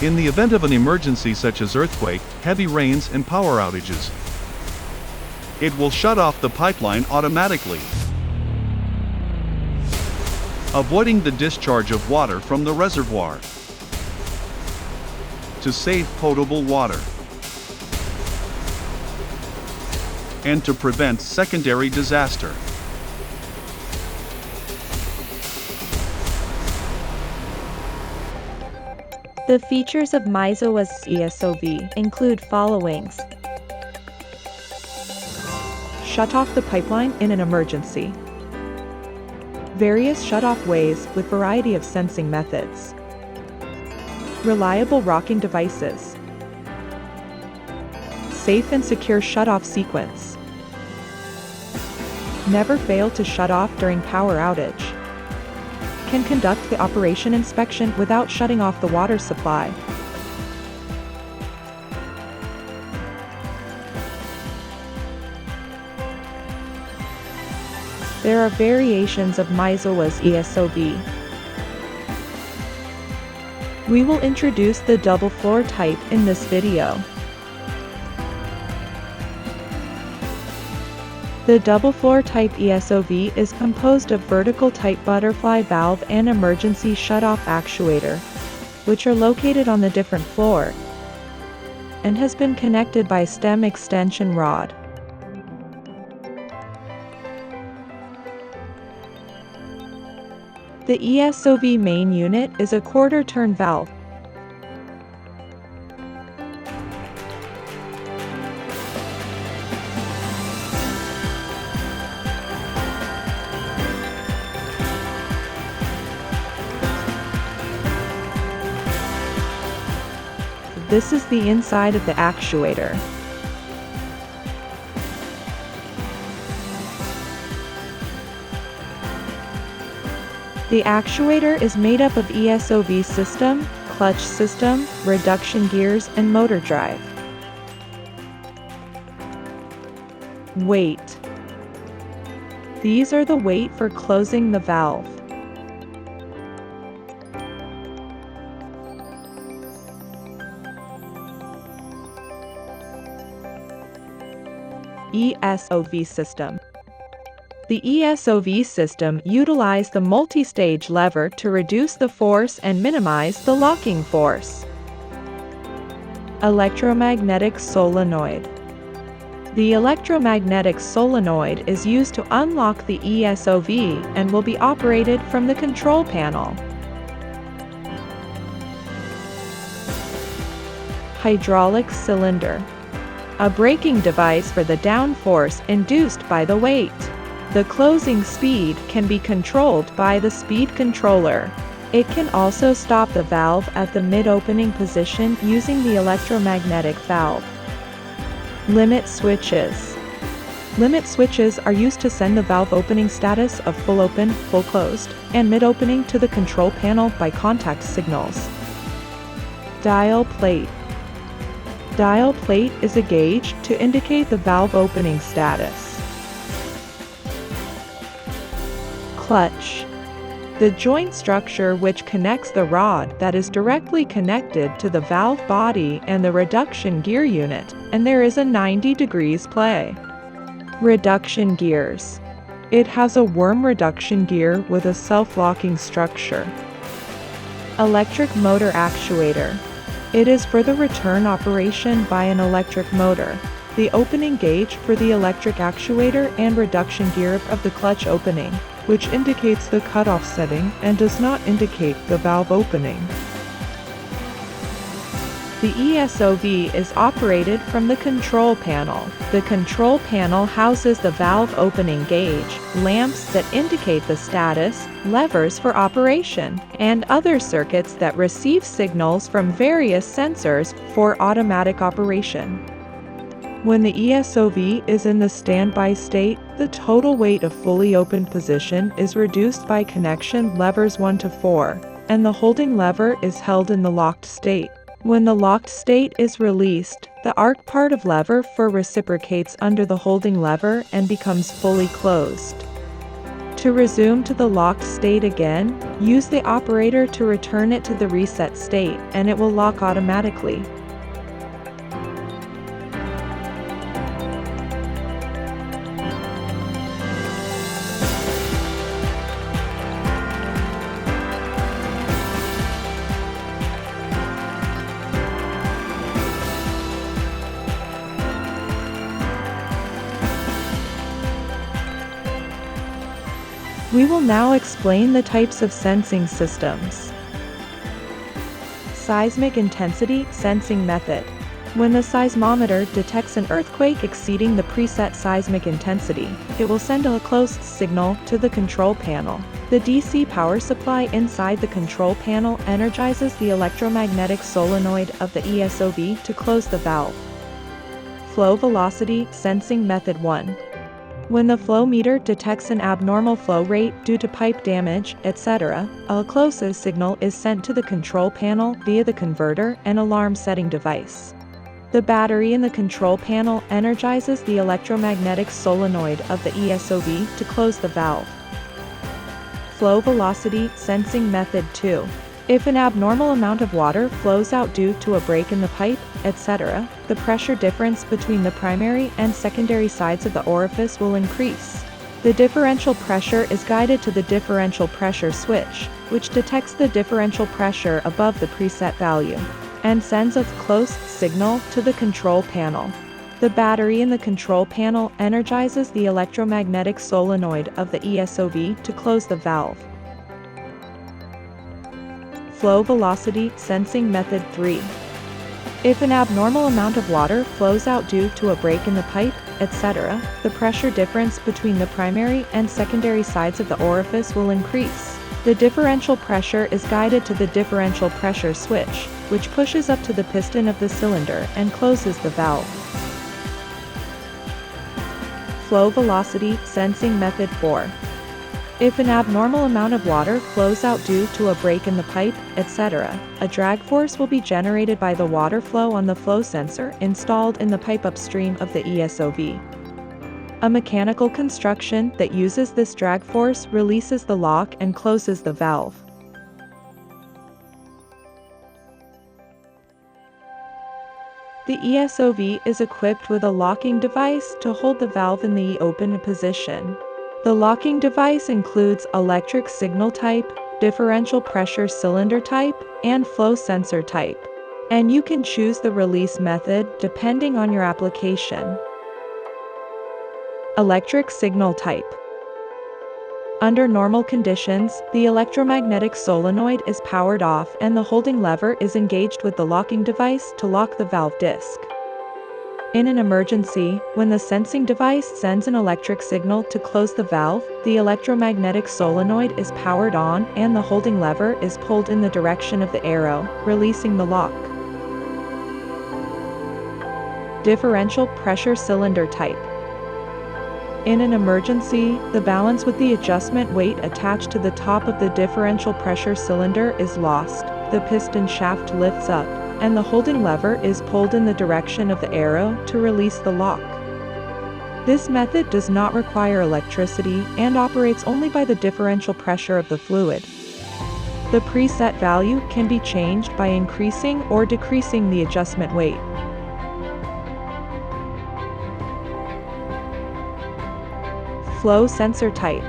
in the event of an emergency such as earthquake, heavy rains and power outages. It will shut off the pipeline automatically, avoiding the discharge of water from the reservoir to save potable water and to prevent secondary disaster. The features of Maezawa's E.S.O.V include followings. Shut off the pipeline in an emergency. Various shut-off ways with variety of sensing methods. Reliable rocking devices. Safe and secure shut-off sequence. Never fail to shut off during power outage. Can conduct the operation inspection without shutting off the water supply. There are variations of Maezawa's E.S.O.V. We will introduce the double floor type in this video. The double floor type E.S.O.V is composed of vertical type butterfly valve and emergency shutoff actuator, which are located on the different floor, and has been connected by stem extension rod. The E.S.O.V main unit is a quarter-turn valve. This is the inside of the actuator. The actuator is made up of E.S.O.V system, clutch system, reduction gears, and motor drive. Weight. These are the weight for closing the valve. E.S.O.V system. The E.S.O.V system utilizes the multi-stage lever to reduce the force and minimize the locking force. Electromagnetic solenoid. The electromagnetic solenoid is used to unlock the E.S.O.V and will be operated from the control panel. Hydraulic cylinder. A braking device for the downforce induced by the weight. The closing speed can be controlled by the speed controller. It can also stop the valve at the mid-opening position using the electromagnetic valve. Limit switches. Limit switches are used to send the valve opening status of full open, full closed, and mid-opening to the control panel by contact signals. Dial plate. Dial plate is a gauge to indicate the valve opening status. Clutch. The joint structure which connects the rod that is directly connected to the valve body and the reduction gear unit, and there is a 90 degrees play. Reduction gears. It has a worm reduction gear with a self-locking structure. Electric motor actuator. It is for the return operation by an electric motor. The opening gauge for the electric actuator and reduction gear of the clutch opening, which indicates the cutoff setting and does not indicate the valve opening. The E.S.O.V is operated from the control panel. The control panel houses the valve opening gauge, lamps that indicate the status, levers for operation, and other circuits that receive signals from various sensors for automatic operation. When the E.S.O.V is in the standby state, the total weight of fully opened position is reduced by connection levers 1 to 4, and the holding lever is held in the locked state. When the locked state is released, the arc part of lever 4 reciprocates under the holding lever and becomes fully closed. To resume to the locked state again, use the operator to return it to the reset state, and it will lock automatically. We will now explain the types of sensing systems. Seismic intensity sensing method. When the seismometer detects an earthquake exceeding the preset seismic intensity, it will send a close signal to the control panel. The DC power supply inside the control panel energizes the electromagnetic solenoid of the E.S.O.V to close the valve. Flow velocity sensing method 1. When the flow meter detects an abnormal flow rate due to pipe damage, etc., a close signal is sent to the control panel via the converter and alarm setting device. The battery in the control panel energizes the electromagnetic solenoid of the E.S.O.V to close the valve. Flow velocity sensing method 2. If an abnormal amount of water flows out due to a break in the pipe, etc., the pressure difference between the primary and secondary sides of the orifice will increase. The differential pressure is guided to the differential pressure switch, which detects the differential pressure above the preset value, and sends a close signal to the control panel. The battery in the control panel energizes the electromagnetic solenoid of the E.S.O.V to close the valve. Flow velocity sensing method 3. If an abnormal amount of water flows out due to a break in the pipe, etc., the pressure difference between the primary and secondary sides of the orifice will increase. The differential pressure is guided to the differential pressure switch, which pushes up to the piston of the cylinder and closes the valve. Flow velocity sensing method 4. If an abnormal amount of water flows out due to a break in the pipe, etc., a drag force will be generated by the water flow on the flow sensor installed in the pipe upstream of the E.S.O.V. A mechanical construction that uses this drag force releases the lock and closes the valve. The E.S.O.V is equipped with a locking device to hold the valve in the open position. The locking device includes electric signal type, differential pressure cylinder type, and flow sensor type. And you can choose the release method depending on your application. Electric signal type. Under normal conditions, the electromagnetic solenoid is powered off and the holding lever is engaged with the locking device to lock the valve disc. In an emergency, when the sensing device sends an electric signal to close the valve, the electromagnetic solenoid is powered on and the holding lever is pulled in the direction of the arrow, releasing the lock. Differential pressure cylinder type. In an emergency, the balance with the adjustment weight attached to the top of the differential pressure cylinder is lost, the piston shaft lifts up, and the holding lever is pulled in the direction of the arrow to release the lock. This method does not require electricity and operates only by the differential pressure of the fluid. The preset value can be changed by increasing or decreasing the adjustment weight. Flow sensor type.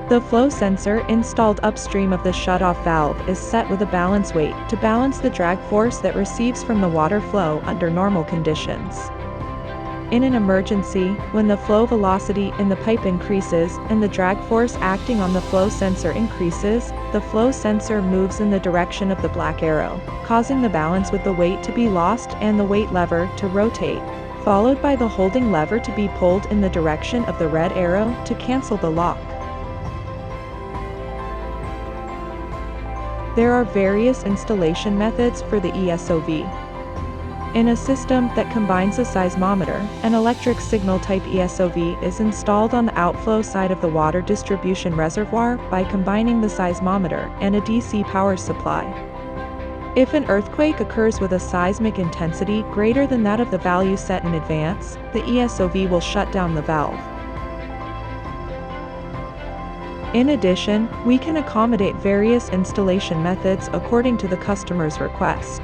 The flow sensor installed upstream of the shutoff valve is set with a balance weight to balance the drag force that receives from the water flow under normal conditions. In an emergency, when the flow velocity in the pipe increases and the drag force acting on the flow sensor increases, the flow sensor moves in the direction of the black arrow, causing the balance with the weight to be lost and the weight lever to rotate, followed by the holding lever to be pulled in the direction of the red arrow to cancel the lock. There are various installation methods for the E.S.O.V. In a system that combines a seismometer, an electric signal type E.S.O.V is installed on the outflow side of the water distribution reservoir by combining the seismometer and a DC power supply. If an earthquake occurs with a seismic intensity greater than that of the value set in advance, the E.S.O.V will shut down the valve. In addition, we can accommodate various installation methods according to the customer's request.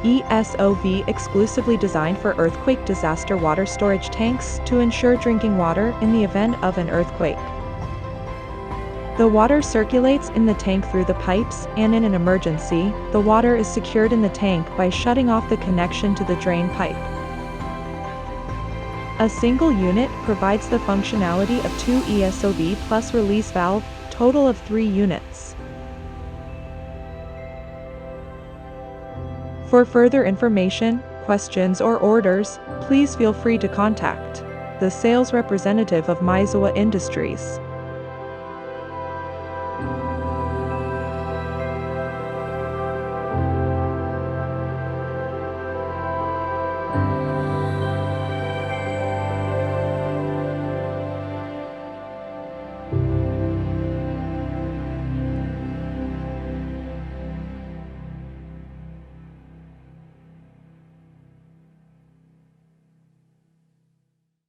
E.S.O.V exclusively designed for earthquake disaster water storage tanks to ensure drinking water in the event of an earthquake. The water circulates in the tank through the pipes, and in an emergency, the water is secured in the tank by shutting off the connection to the drain pipe. A single unit provides the functionality of 2 E.S.O.V plus release valve, total of 3 units. For further information, questions or orders, please feel free to contact the sales representative of Maezawa Industries.